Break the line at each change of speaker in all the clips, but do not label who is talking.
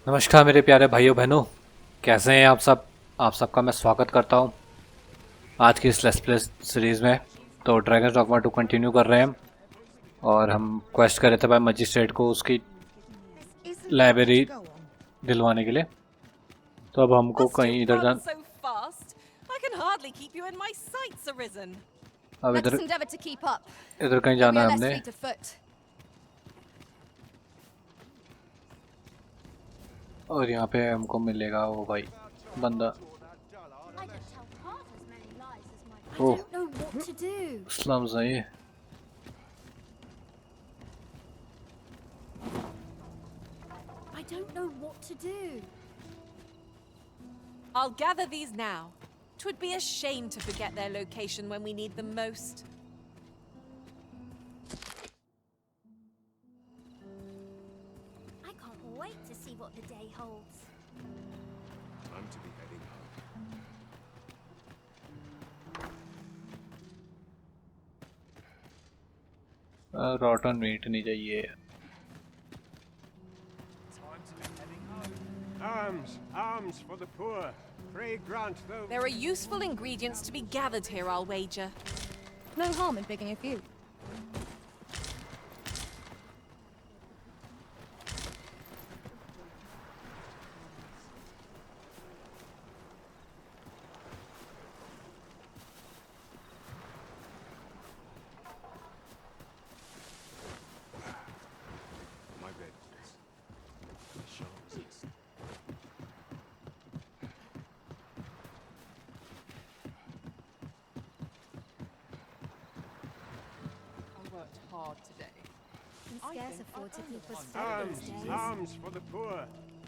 नमस्कार मेरे प्यारे भाइयों बहनों, कैसे हैं आप सब। आप सबका मैं स्वागत करता हूं आज की इस लेट्स प्ले सीरीज़ में। तो ड्रैगन डॉगमा 2 कंटिन्यू कर रहे हैं और हम क्वेस्ट कर रहे थे भाई मजिस्ट्रेट को उसकी लाइब्रेरी दिलवाने के लिए। तो अब हमको कहीं इधर जान
I can hardly keep you in my sights, Arisen.
अब
Let
इधर
us endeavour to keep up.
इधर कहीं
Though
जाना
we
है
are less
हमने।
fleet of foot.
और यहाँ पे हमको मिलेगा वो भाई बंदा।
I
oh
don't know what to do.
Slums है ये।
I don't know what to do.
I'll gather these now. 'Twould be a shame to forget their location when we need them most.
I can't wait to see what the day holds.
I'm to be heading home.
Rotten meat नहीं चाहिए।
Arms, arms for the poor. Pray grant those.
There are useful ingredients to be gathered here, I'll wager.
No harm in picking a few.
My bed is I shall resist.
I worked hard today.
Can scarce afford to keep us fed
Arms,
these days.
arms for the poor.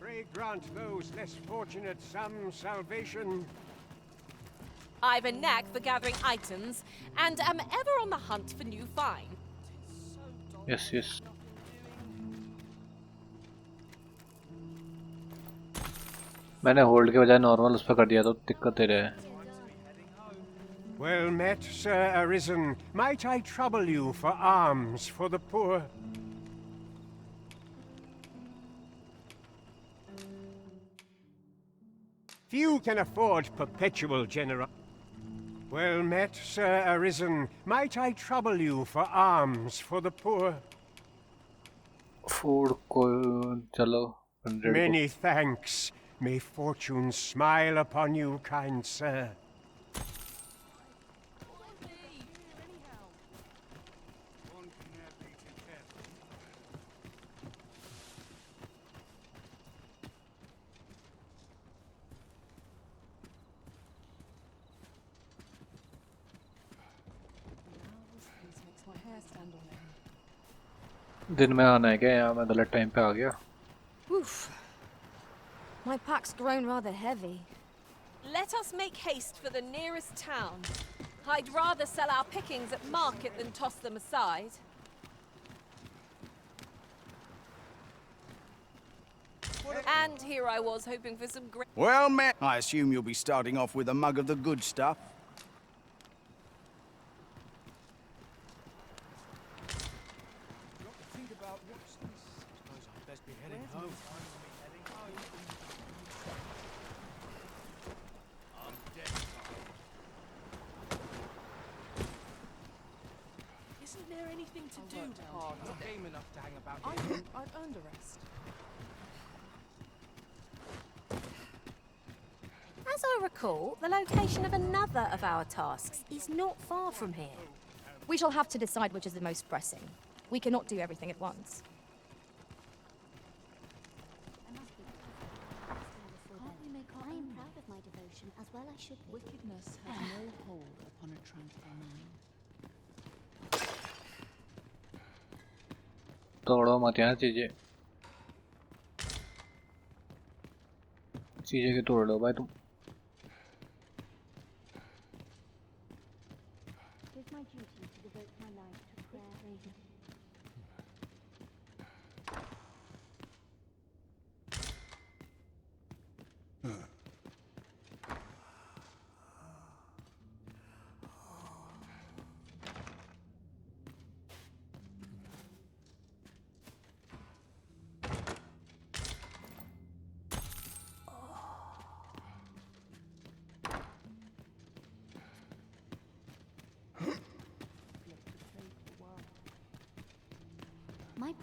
Pray grant those less fortunate some salvation.
I've a knack for gathering items and am ever on the hunt for new finds.
Yes yes. मैंने hold के बजाय normal उस पर कर दिया तो दिक्कत दे रहा है।
Well met, Sir Arisen. Might I trouble you for alms for the poor? Few can afford perpetual generosity. Well met, Sir Arisen. Might I trouble you for alms for the poor?
Food को चलो 100 को।
Many thanks. May fortune smile upon you, kind sir.
दिन में आना है क्या यहाँ? मैं गलत टाइम पे आ गया।
Oof. My pack's grown rather heavy.
Let us make haste for the nearest town. I'd rather sell our pickings at market than toss them aside. And here I was hoping for some great.
Well met. I assume you'll be starting off with a mug of the good stuff.
Isn't there anything to do down here?
Game enough to hang about.
I think I've earned a rest.
As I recall, the location of another of our tasks is not far from here.
We shall have to decide which is the most pressing. We cannot do everything at once.
I am proud of my devotion, as well I should be.
Wickedness has no hold upon a tranquil mind.
तोड़ो मत यार चीजें। चीजें की तोड़ लो भाई तुम।
It is my duty to devote my life to prayer.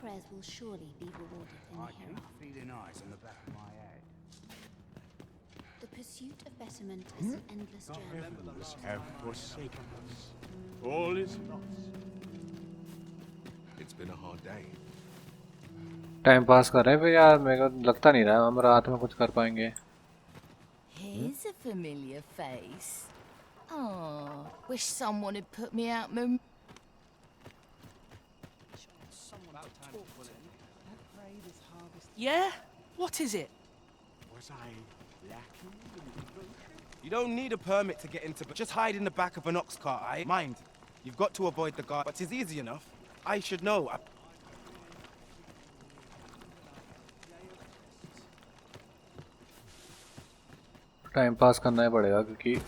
prayers will surely be rewarded in
I
the
keep
hereafter.
feeling eyes on the back of my head.
The pursuit of betterment is an endless journey.
Heavens have forsaken us. All is lost.
It's been a hard day.
Time pass कर रहे हैं फिर यार, मेरे को लगता नहीं रहा हम रात में कुछ कर पाएंगे।
Here's a familiar face. Oh, wish someone had put me out my...
Yeah? What is it?
Was I lacking in devotion?
You don't need a permit to get into, but just hide in the back of an ox cart, I mind. You've got to avoid the guard, but it's easy enough. I should know.
Time pass करना ही पड़ेगा क्योंकि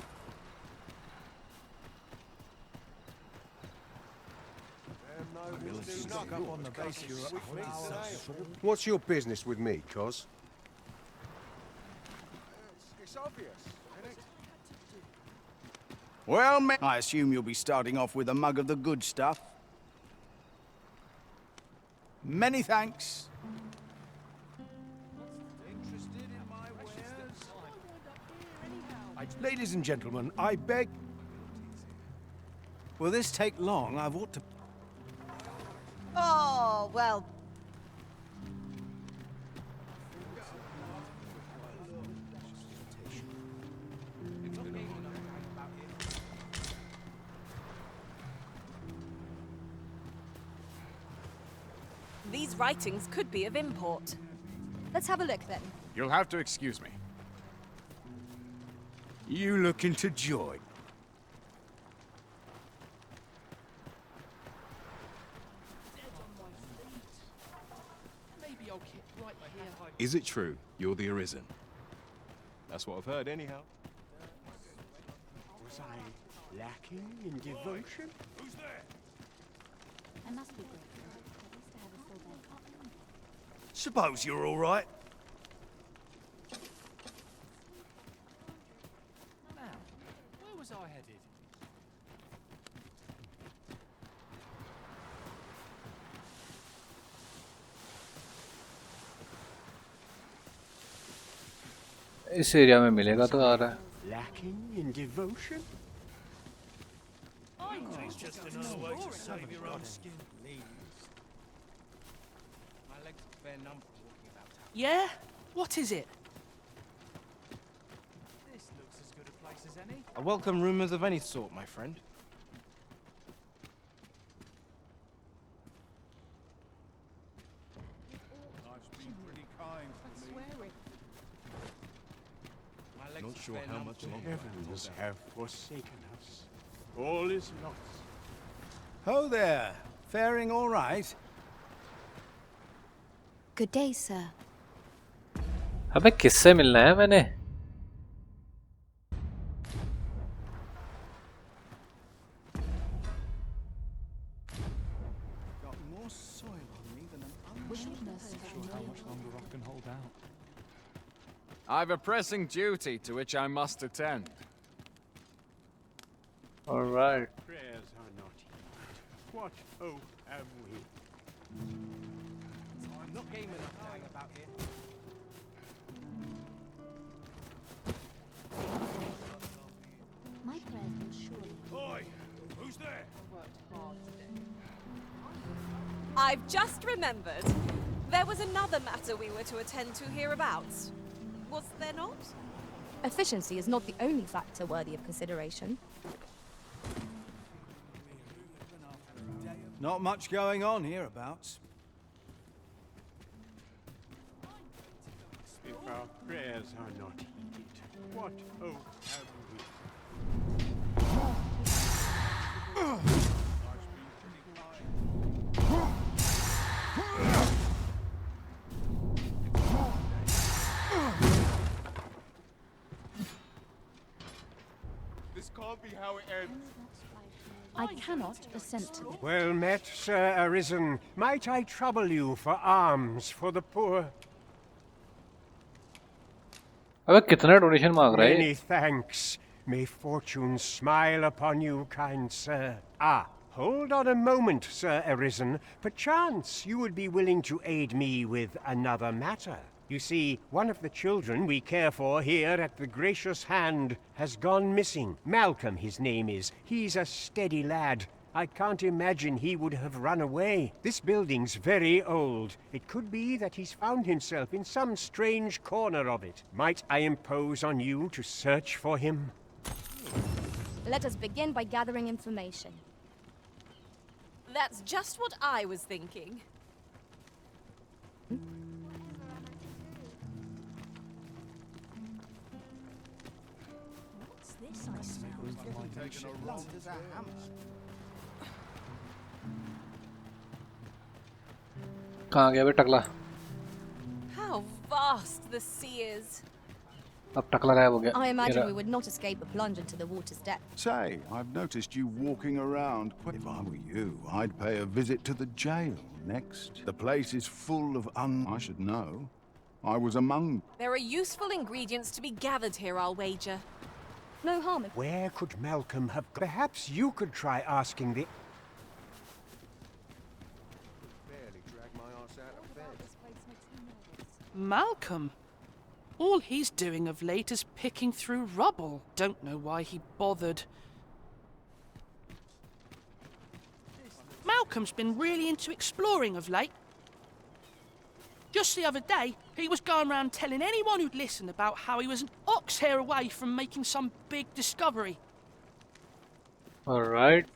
What's your business with me, Cos?
It's obvious, isn't it?
Well, mate, I assume you'll be starting off with a mug of the good stuff. Many thanks. Interested in my wares?
Ladies and gentlemen, I beg...
Will this take long? I've ought to...
Oh, well.
These writings could be of import.
Let's have a look then.
You'll have to excuse me.
You looking to join?
Maybe I'll keep right here.
Is it true you're the Arisen? That's what I've heard, anyhow.
Was I lacking in devotion? Who's there?
I must be grateful. At least I have a full bed.
Suppose you're all right.
Now, where was I headed?
इस area में मिलेगा तो आ रहा है।
Lacking in devotion?
Yeah? What is it?
I welcome rumors of any sort, my friend.
Not sure how much longer.
Heavens have forsaken us. All is lost.
Ho there. Faring all right?
Good day, sir.
अबे किससे मिलना है मैंने?
Got more soil on me than an
I've a pressing duty to which I must attend.
All right.
Prayers are not heeded. What hope have we?
I'm not game enough to hang about here.
My prayers will surely...
Oi! Who's there?
I've just remembered. There was another matter we were to attend to hereabouts. Was there not?
Efficiency is not the only factor worthy of consideration.
Not much going on hereabouts.
If our prayers are not heeded, what hope have we?
This can't be how it ends.
I cannot assent to this.
Well met, Sir Arisen. Might I trouble you for alms for the poor?
अबे कितना donation मांग रहा है?
Many thanks. May fortune smile upon you, kind sir. Ah, Hold on a moment, Sir Arisen. Perchance you would be willing to aid me with another matter. You see, one of the children we care for here at the Gracious Hand has gone missing. Malcolm, his name is. He's a steady lad. I can't imagine he would have run away. This building's very old. It could be that he's found himself in some strange corner of it. Might I impose on you to search for him?
Let us begin by gathering information.
That's just what I was thinking.
What's this I smell?
कहाँ गया बे टकला?
How vast the sea is.
अब टकला गायब हो गया.
I imagine we would not escape a plunge into the water's depth.
Say, I've noticed you walking around. If I were you, I'd pay a visit to the jail next. The place is full of I should know. I was among...
There are useful ingredients to be gathered here, I'll wager.
No harm if...
Where could Malcolm have... Perhaps you could try asking the...
Malcolm? All he's doing of late is picking through rubble. Don't know why he bothered. Malcolm's been really into exploring of late. Just the other day, he was going around telling anyone who'd listen about how he was an ox hair away from making some big discovery.
Alright.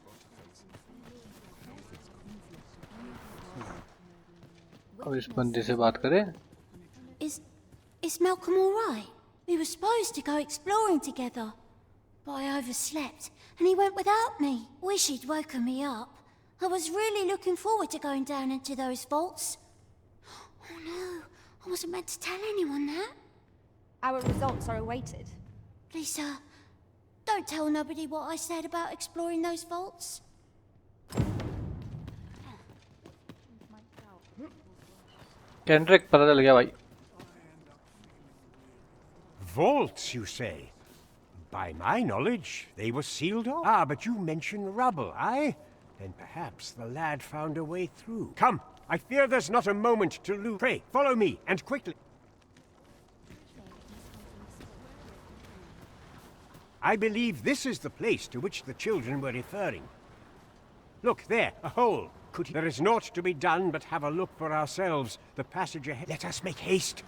अब इस बंदे से बात करें.
Is Malcolm all right? We were supposed to go exploring together, but I overslept and he went without me. Wish he'd woken me up. I was really looking forward to going down into those vaults. Oh no, I wasn't meant to tell anyone that.
Our results are awaited.
Please, sir, don't tell nobody what I said about exploring those vaults.
Kendrick पता चल गया भाई.
Vaults, you say? By my knowledge, they were sealed off. Ah, but you mentioned rubble, aye? Then perhaps the lad found a way through. Come, I fear there's not a moment to lose. Pray, follow me, and quickly. I believe this is the place to which the children were referring. Look, there, a hole. There is naught to be done but have a look for ourselves. The passage ahead. Let us make haste.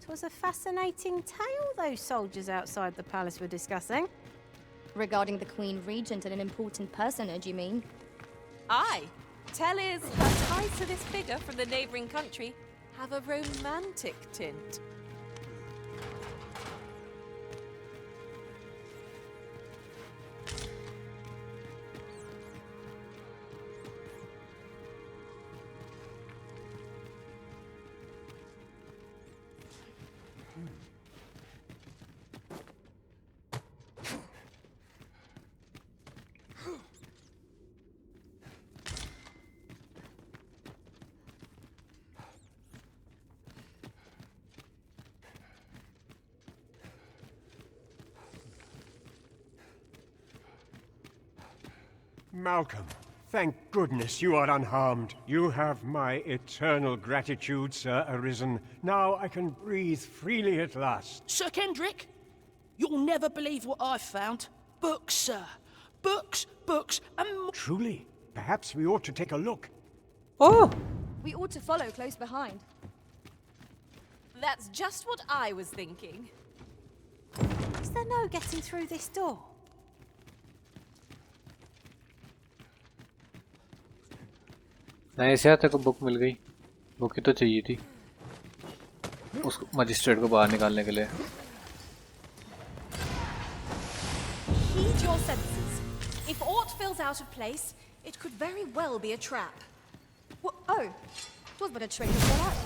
It was a fascinating tale those soldiers outside the palace were discussing.
Regarding the Queen Regent and an important personage, you mean?
Aye. Tell is her ties to this figure from the neighbouring country have a romantic tint.
Malcolm, thank goodness you are unharmed. You have my eternal gratitude, Sir Arisen. Now I can breathe freely at last.
Sir Kendrick, you'll never believe what I've found. Books, sir. Books, and more.
Truly? Perhaps we ought to take a look.
Oh!
We ought to follow close behind.
That's just what I was thinking.
Is there no getting through this door?
नहीं से तेरे को book मिल गई. Book ही तो चाहिए थी उस magistrate को बाहर निकालने के लिए.
Heed your senses. If aught feels out of place, it could very well be a trap.
Oh, it was but a trick to get out.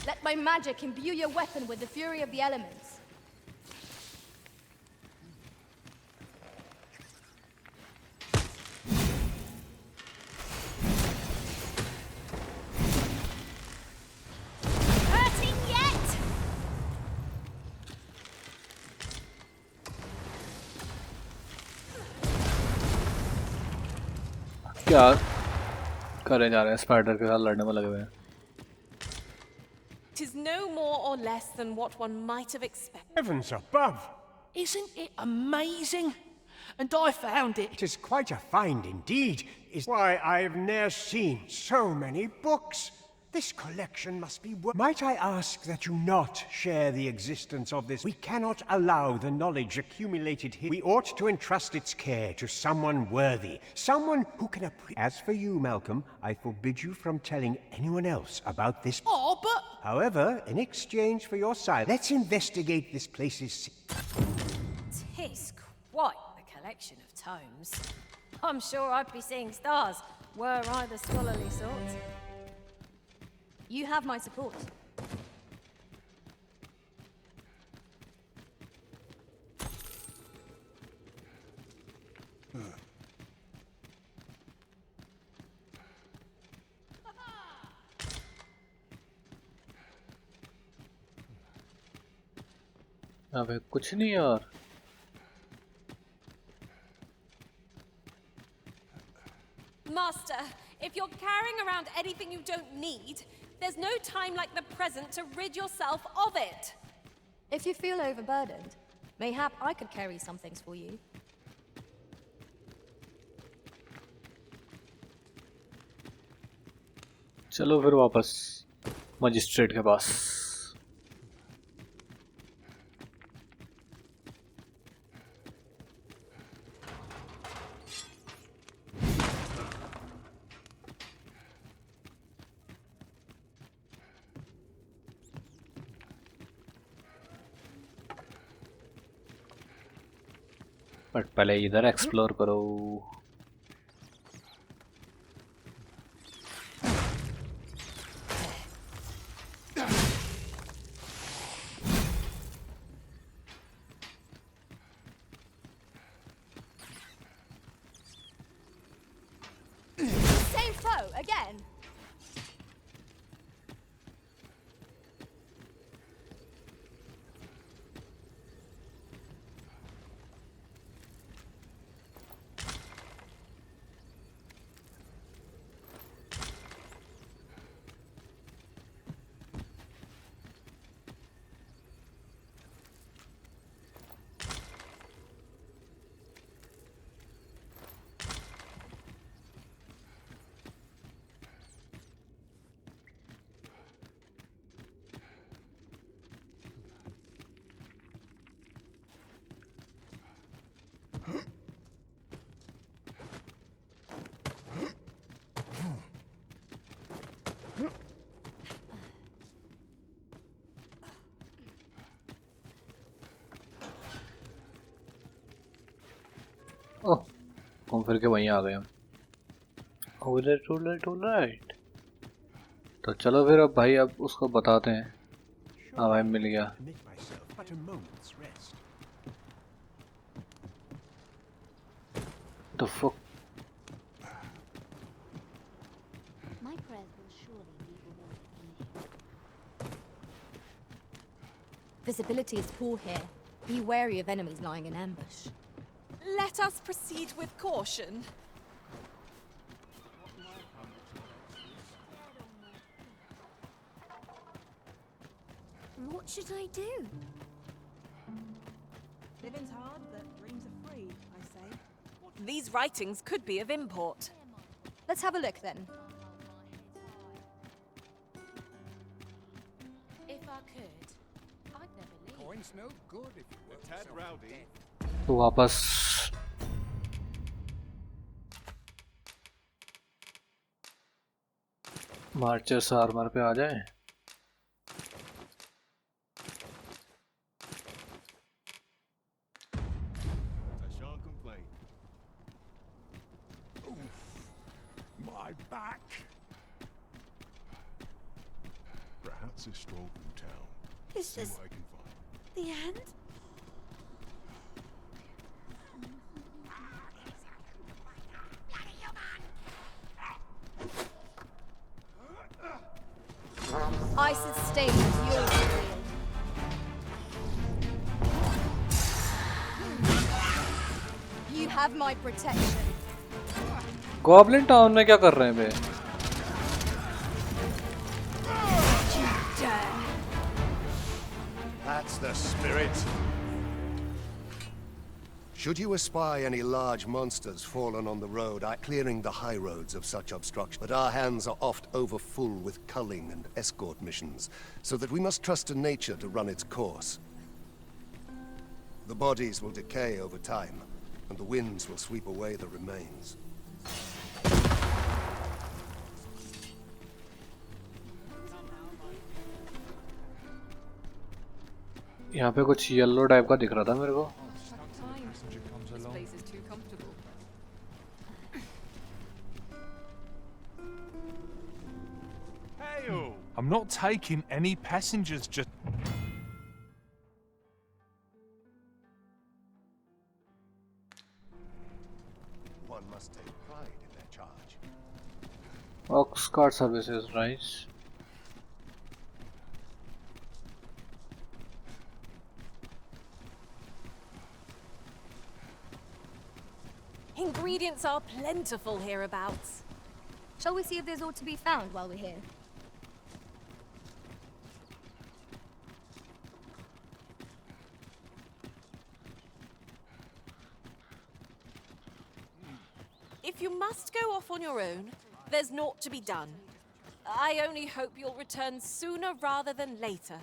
Let my magic imbue your weapon with the fury of the elements.
क्या करे जा रहे हैं? Spider के साथ लड़ने में लगे हुए हैं।
It is no more or less than what one might have expected.
Heavens above!
Isn't it amazing? And I found it.
It is quite a find indeed. Is why I've ne'er seen so many books. This collection must be Might I ask that you not share the existence of this? We cannot allow the knowledge accumulated here. We ought to entrust its care to someone worthy. Someone who can As for you, Malcolm, I forbid you from telling anyone else about this.
Oh, but...
However, in exchange for your silence, let's investigate this place's...
Tis quite the collection of tomes. I'm sure I'd be seeing stars, were I the scholarly sort.
You have my support.
अबे कुछ नहीं यार।
Master, if you're carrying around anything you don't need, there's no time like the present to rid yourself of it.
If you feel overburdened, mayhap I could carry some things for you.
चलो फिर वापस magistrate के पास। But पहले इधर explore करो।
Same foe again.
ओह, घूम फिर के वहीं आ गए हम। ऑलराइट। तो चलो फिर अब भाई अब उसको बताते हैं। हाँ भाई मिल गया। तो fuck?
My prayers will surely be rewarded.
Visibility is poor here. Be wary of enemies lying in ambush.
Let us proceed with caution.
What should I do?
Living's hard, but dreams are free, I say.
These writings could be of import.
Let's have a look then.
If I could, I'd never leave.
Coin's no good if you were tad rowdy.
तो वापस marchers armour पे आ जाए।
My back. Perhaps a stroll through town.
Is
See
this
what I can find.
the end?
I sustain your Wield. You have my protection.
Goblin town में क्या कर रहे हैं बे?
That's the spirit. Should you espy any large monsters fallen on the road, clearing the high roads of such obstruction. But our hands are oft overfull with culling and escort missions, so that we must trust to nature to run its course. The bodies will decay over time, and the winds will sweep away the remains.
यहाँ पे कुछ yellow type का दिख रहा था मेरे को.
I'm not taking any passengers, just...
One must take pride in their charge.
Ox cart services, right?
Ingredients are plentiful hereabouts.
Shall we see if there's aught to be found while we're here?
If you must go off on your own, there's naught to be done. I only hope you'll return sooner rather than later.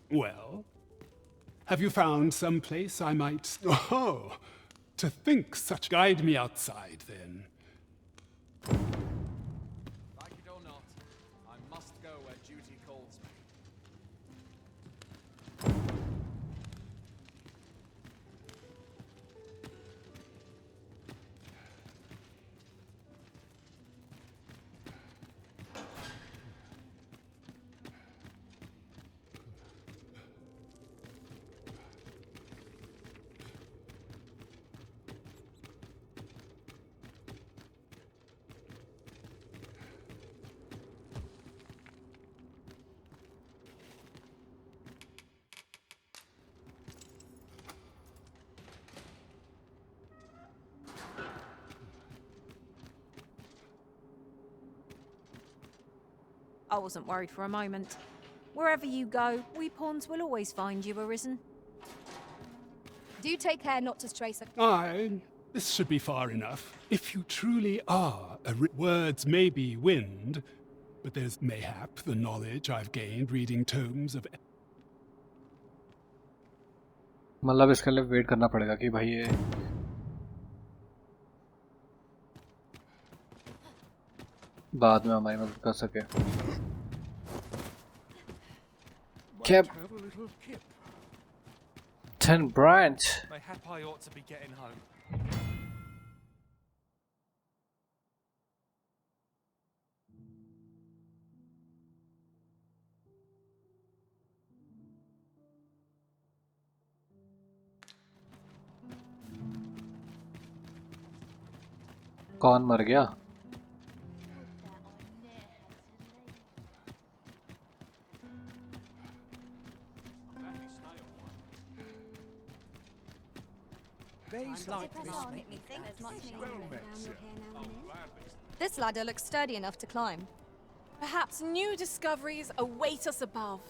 Well, have you found some place I might... Oh, to think such... Guide me outside, then.
Like it or not, I must go where duty calls me.
I wasn't worried for a moment. Wherever you go, we pawns will always find you, Arisen.
Do take care not to stray so...
Aye, this should be far enough. If you truly are words may be wind, but there's mayhap the knowledge I've gained reading tomes of...
मतलब इसके लिए wait करना पड़ेगा कि भाई ये बाद में हमारी मदद कर सके. Kip. 10 branch.
Mayhap I ought to be getting home.
कौन मर गया?
This ladder looks sturdy enough to climb.
Perhaps new discoveries await us above.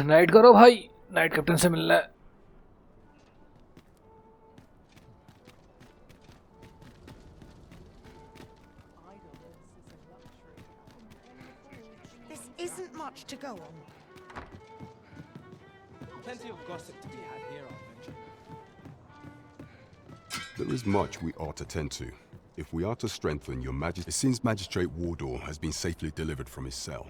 Night करो भाई, नाइट कैप्टन से मिलना है.
This isn't much to go on.
Plenty of gossip to be had here, I'll venture.
There is much we ought to tend to. If we are to strengthen your majesty, it seems Magistrate Wardor has been safely delivered from his cell.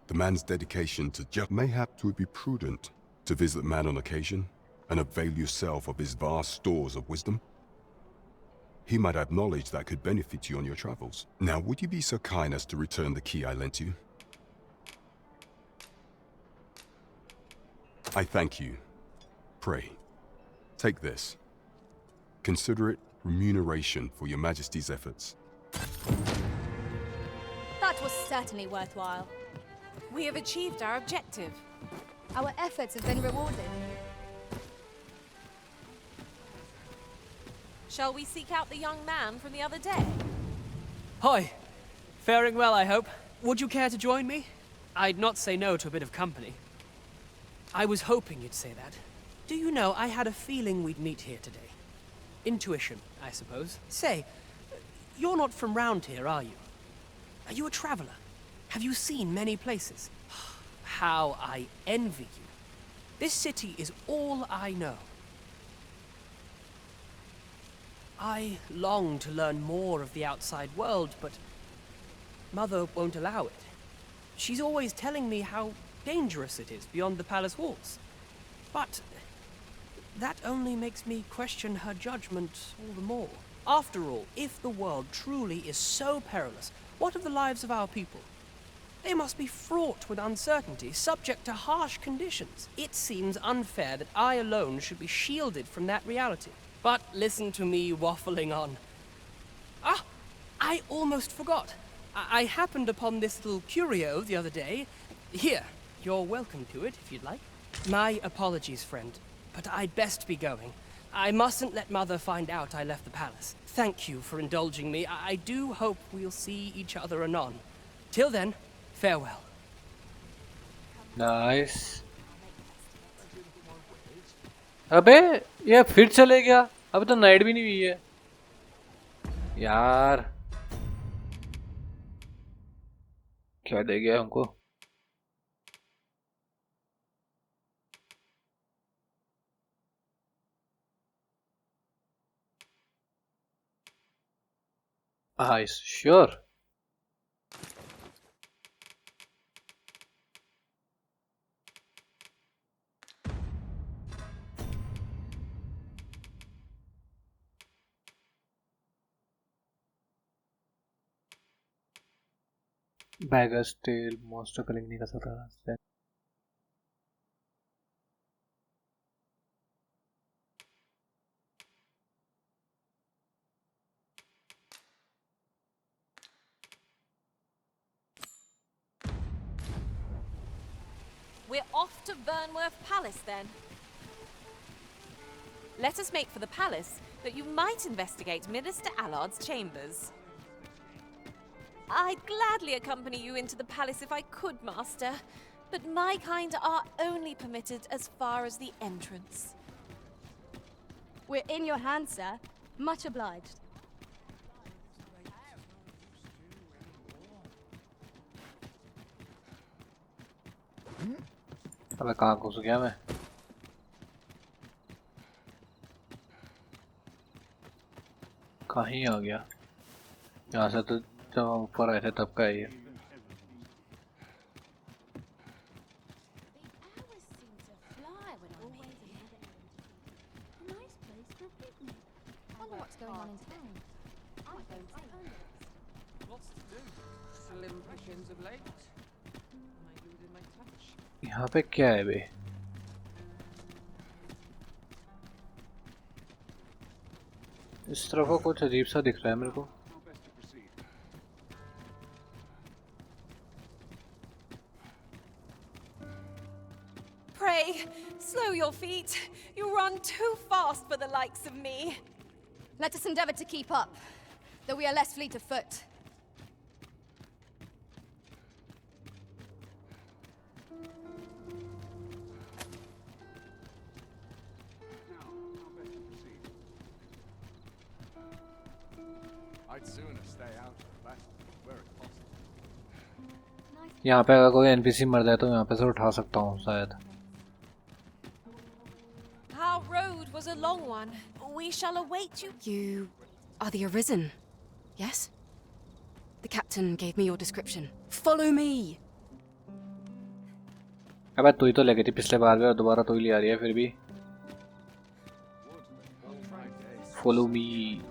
The man's dedication to justice. Mayhap it would be prudent to visit the man on occasion and avail yourself of his vast stores of wisdom. He might have knowledge that could benefit you on your travels. Now, would you be so kind as to return the key I lent you? I thank you. Pray, take this. Consider it remuneration for your Majesty's efforts.
That was certainly worthwhile.
We have achieved our objective.
Our efforts have been rewarded.
Shall we seek out the young man from the other day?
Hi. Faring well, I hope. Would you care to join me? I'd not say no to a bit of company. I was hoping you'd say that. Do you know, I had a feeling we'd meet here today. Intuition, I suppose. Say, you're not from round here, are you? Are you a traveler? Have you seen many places? How I envy you. This city is all I know. I long to learn more of the outside world, but Mother won't allow it. She's always telling me how dangerous it is beyond the palace walls. But that only makes me question her judgment all the more. After all, if the world truly is so perilous, what of the lives of our people? They must be fraught with uncertainty, subject to harsh conditions. It seems unfair that I alone should be shielded from that reality. But listen to me waffling on. Ah, I almost forgot. I happened upon this little curio the other day. Here, you're welcome to it if you'd like. My apologies, friend, but I'd best be going. I mustn't let Mother find out I left the palace. Thank you for indulging me. I do hope we'll see each other anon. Till then, farewell.
Nice. अबे ये फिर चले गया. अभी तो night भी नहीं हुई है यार. क्या दे गया हमको? Sure. Beggar's Tale, monster killing नहीं कर सकता.
We're off to Burnworth Palace then. Let us make for the palace, but you might investigate Minister Allard's chambers. I'd gladly accompany you into the palace if I could, Master, but my kind are only permitted as far as the entrance.
We're in your hands, sir. Much obliged.
अबे कहाँ घुस गया मैं? कहीं आ गया? यहाँ से तो जब हम ऊपर आए थे तब का है ये. यहाँ पे क्या है बे? इस तरफ को कुछ अजीब सा दिख रहा है मेरे को.
Pray, slow your feet. You run too fast for the likes of me.
Let us endeavor to keep up, though we are less fleet of foot.
I'd sooner stay out of the battle where it's possible.
यहाँ पे अगर कोई NPC मर जाए तो यहाँ पे से उठा सकता हूँ शायद.
Our road was a long one. We shall await you.
You are the Arisen, yes? The captain gave me your description. Follow me!
अबे तू ही तो ले गई थी पिछले बार भी और दोबारा तू ही ले आ रही है फिर भी. Follow me.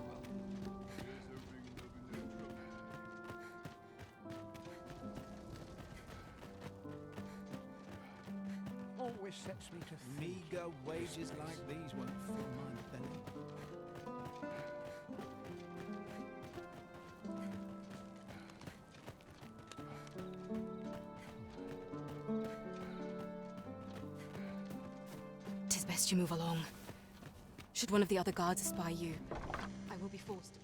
Always sets me to think. Meager wages like these won't fill my belly.
Tis best you move along. Should one of the other guards espy you, I will be forced.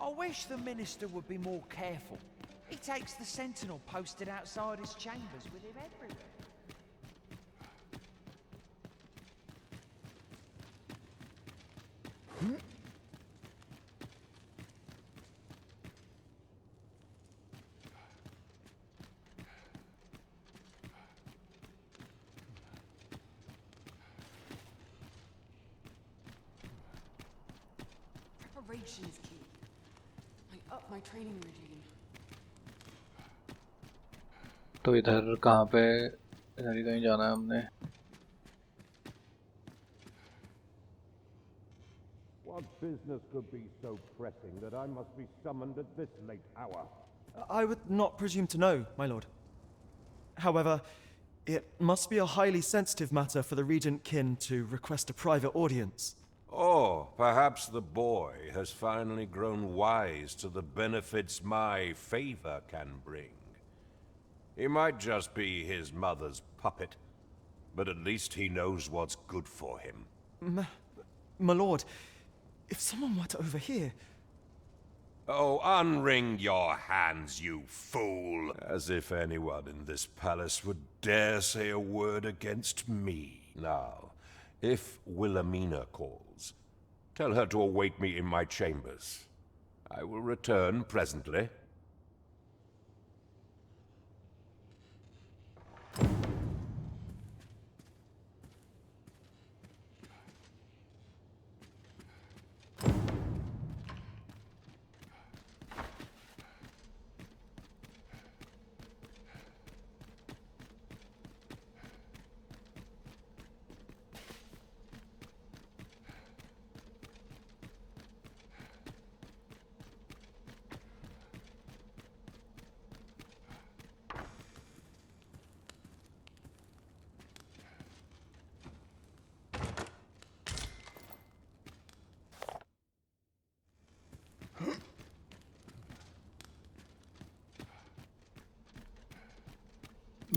I wish the minister would be more careful. He takes the sentinel posted outside his chambers with him everywhere.
Preparation is key. I up my training regime.
तो इधर कहाँ पे इधर ही कहीं जाना है हमने.
What business could be so pressing that I must be summoned at this late hour?
I would not presume to know, my lord. However, it must be a highly sensitive matter for the regent kin to request a private audience.
Oh, perhaps the boy has finally grown wise to the benefits my favor can bring. He might just be his mother's puppet, but at least he knows what's good for him.
My lord, if someone were to overhear...
Oh, unwring your hands, you fool! As if anyone in this palace would dare say a word against me. Now, if Wilhelmina calls, tell her to await me in my chambers. I will return presently.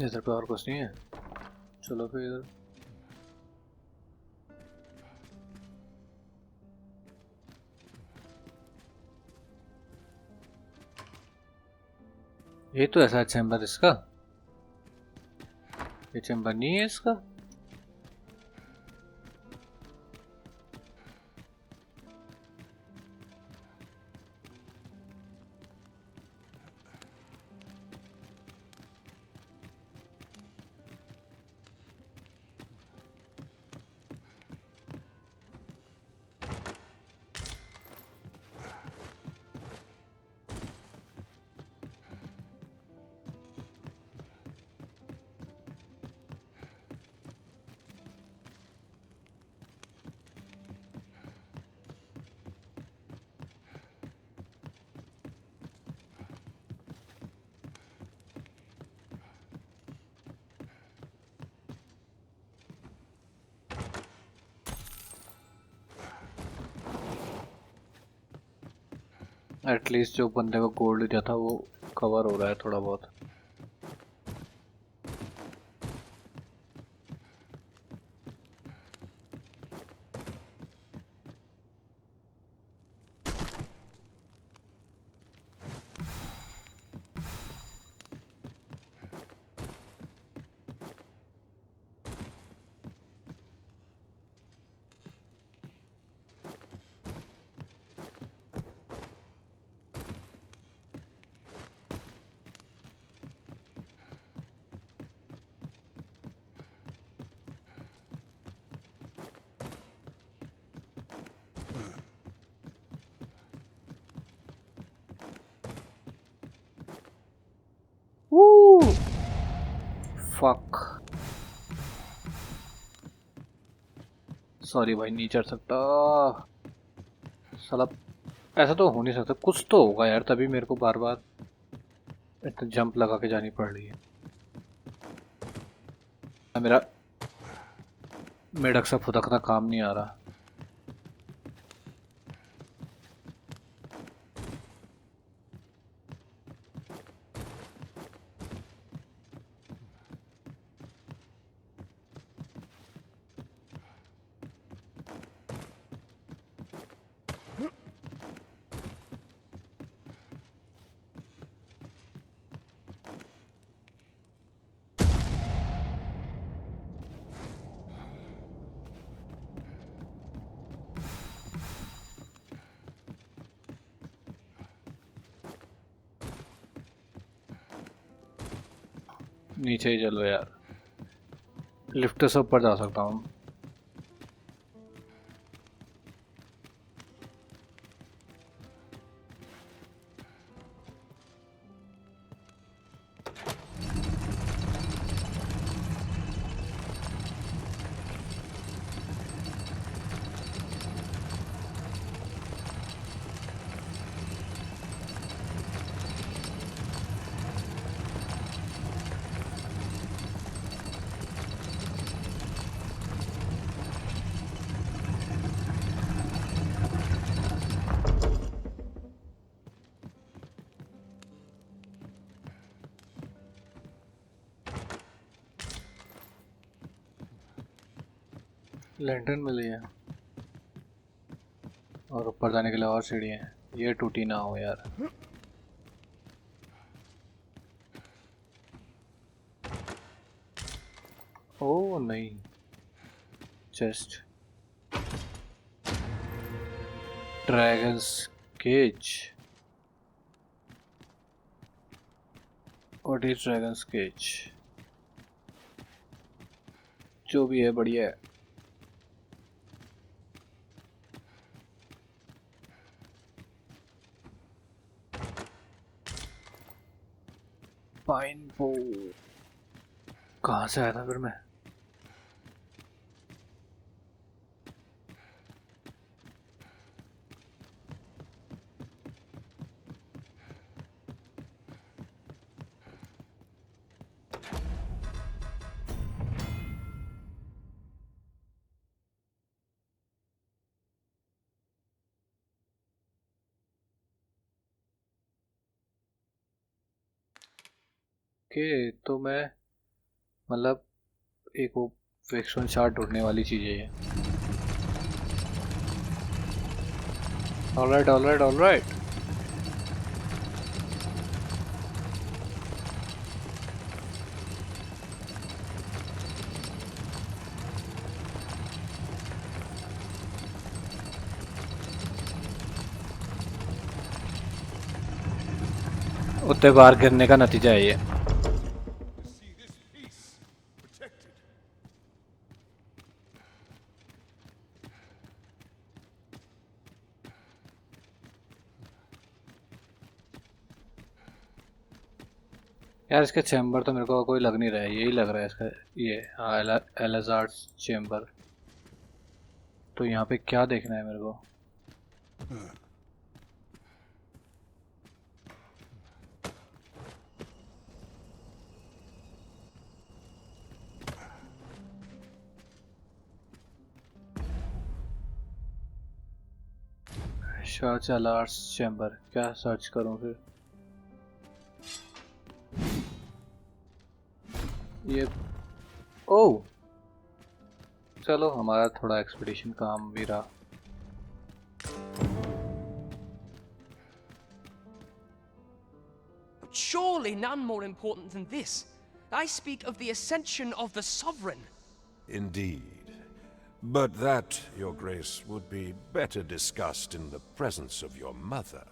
इधर पे और कुछ नहीं है. चलो फिर इधर. ये तो ऐसा चैम्बर इसका. ये चैम्बर नहीं है इसका. एटलीस्ट जो बंदे को गोल्ड दिया था वो कवर हो रहा है थोड़ा बहुत. सॉरी भाई, नहीं चढ़ सकता साला। ऐसा तो हो नहीं सकता, कुछ तो होगा यार, तभी मेरे को बार बार इतना जंप लगा के जानी पड़ रही है। मेरा मेढक सा फुदकना काम नहीं आ रहा। नीचे ही चलो यार, लिफ्ट से ऊपर जा सकता हूँ। लैंटर्न मिली है और ऊपर जाने के लिए और सीढ़ियाँ हैं। ये टूटी ना हो यार। ओ नहीं, chest, dragon's cage. What is dragon's cage? जो भी है बढ़िया है। पाइन बो कहाँ से आया था फिर मैं? ओके, तो मैं मतलब एक वो वेक्सवन चार्ट ढूंढने वाली चीज़ है ये। Alright alright alright. उतने बार गिरने का नतीजा है ये। यार इसके चैम्बर तो मेरे को कोई लग नहीं रहा है, यही लग रहा है इसका। ये हाँ, एलाजार्स चैम्बर। तो यहाँ पे क्या देखना है मेरे को? सर्च एलाजार्स चैम्बर, क्या सर्च करूँ फिर? ये ओ चलो, हमारा थोड़ा एक्सपीडिशन काम भी रहा।
Surely none more important than this. I speak of the ascension of the sovereign.
Indeed. But that, Your Grace, would be better discussed in the presence of your mother.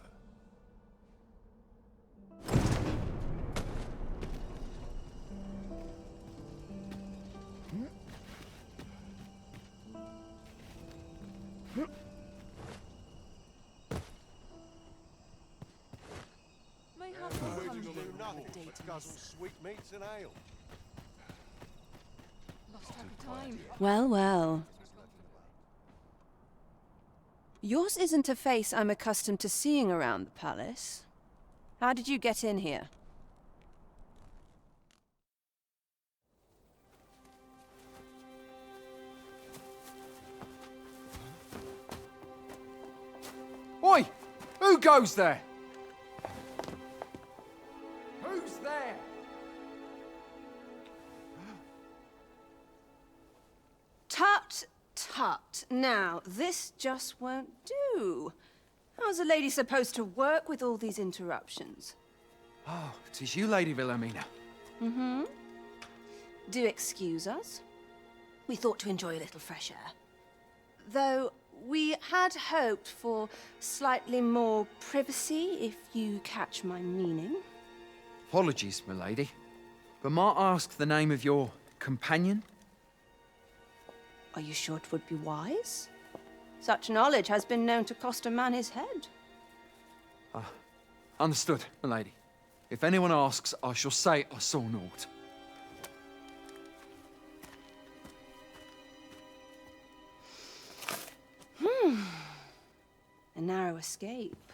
Well, well. Yours isn't a face I'm accustomed to seeing around the palace. How did you get in here?
Oi! Who goes there? Who's there?
Tut, tut. Now, this just won't do. How's a lady supposed to work with all these interruptions?
Oh, 'tis you, Lady Wilhelmina.
Mm-hmm. Do excuse us. We thought to enjoy a little fresh air. Though we had hoped for slightly more privacy, if you catch my meaning.
Apologies, my lady. But might I ask the name of your companion?
Are you sure it would be wise? Such knowledge has been known to cost a man his head.
Understood, my lady. If anyone asks, I shall say I saw naught.
A narrow escape.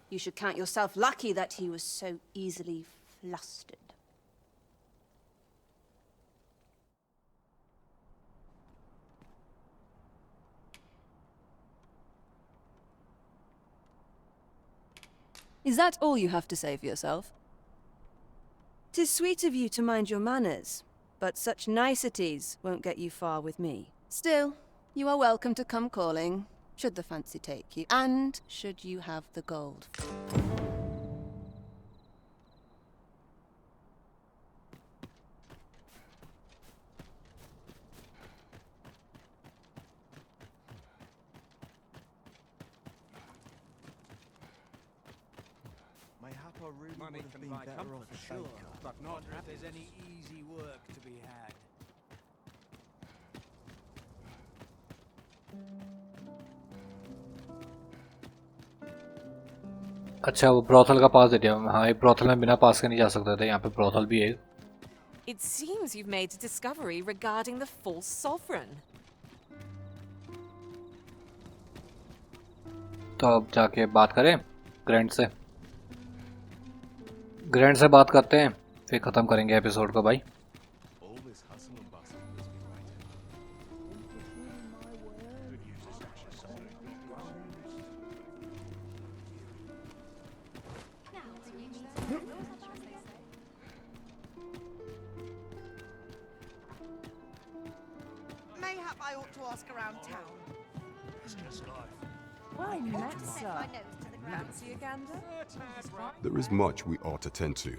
You should count yourself lucky that he was so easily flustered. Is that all you have to say for yourself? 'Tis sweet of you to mind your manners, but such niceties won't get you far with me. Still, you are welcome to come calling, should the fancy take you, and should you have the gold.
Mayhap I really
Money
would have
can
been
buy
better
comfort,
off a
sure,
baker.
but not if there's any easy work to be had.
अच्छा वो brothel का पास दे दिया। हाँ, ये brothel में बिना पास के नहीं जा सकते थे। यहाँ पे ब्रोथल भी है।
It seems you've made a discovery regarding the false sovereign.
तो अब जाके बात करें ग्रैंड से। ग्रैंड से बात करते हैं, फिर ख़त्म करेंगे एपिसोड को भाई।
Mayhap I ought to ask around town.
It's just life.
Well met,
Set
sir.
my nose to the ground.
Fancy a gander?
There is much we ought to tend to,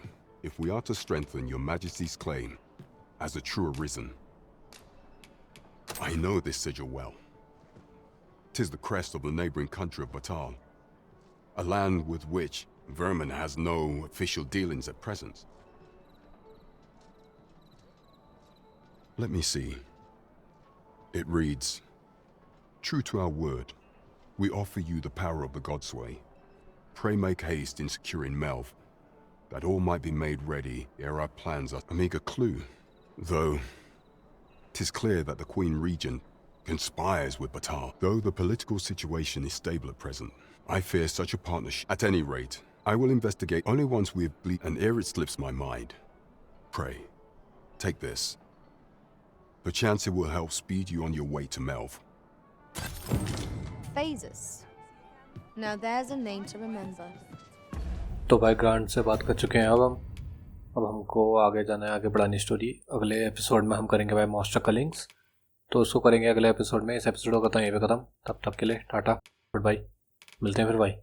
if we are to strengthen your majesty's claim as a true Arisen. I know this sigil well. 'Tis the crest of the neighboring country of Batal, a land with which Vermin has no official dealings at present. Let me see. It reads, "True to our word, we offer you the power of the Godsway. Pray make haste in securing Melv, that all might be made ready ere our plans are a meager clue. Though, 'tis clear that the Queen Regent conspires with Batal. Though the political situation is stable at present, I fear such a partnership. At any rate, I will investigate only once we have and ere it slips my mind. Pray, take this. Perchance it will help speed you on your way to Melv."
Phases. Now there's a name to remember.
तो भाई grand से बात कर चुके हैं। अब हमको आगे जाना है, आगे बढ़ानी स्टोरी। अगले एपिसोड में हम करेंगे भाई मॉन्स्टर कलिंग्स, तो उसको करेंगे अगले एपिसोड में। इस एपिसोड को करता हूँ यहीं पे ख़त्म। तब तक के लिए टाटा गुड बाय, मिलते हैं फिर भाई।